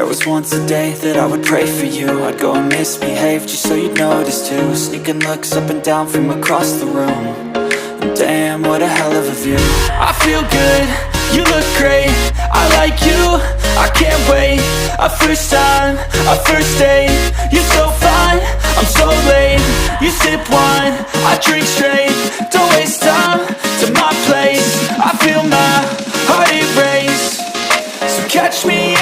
was once a day that I would pray for you. I'd go and misbehave just so you'd notice too. Sneaking looks up and down from across the room. And damn, what a hell of a view. I feel good, you look great, I like you, I can't wait. A first time, a first date, you're so fine, I'm so late. You sip wine, I drink straight. Don't waste time to my place. I feel my heart erase. So catch me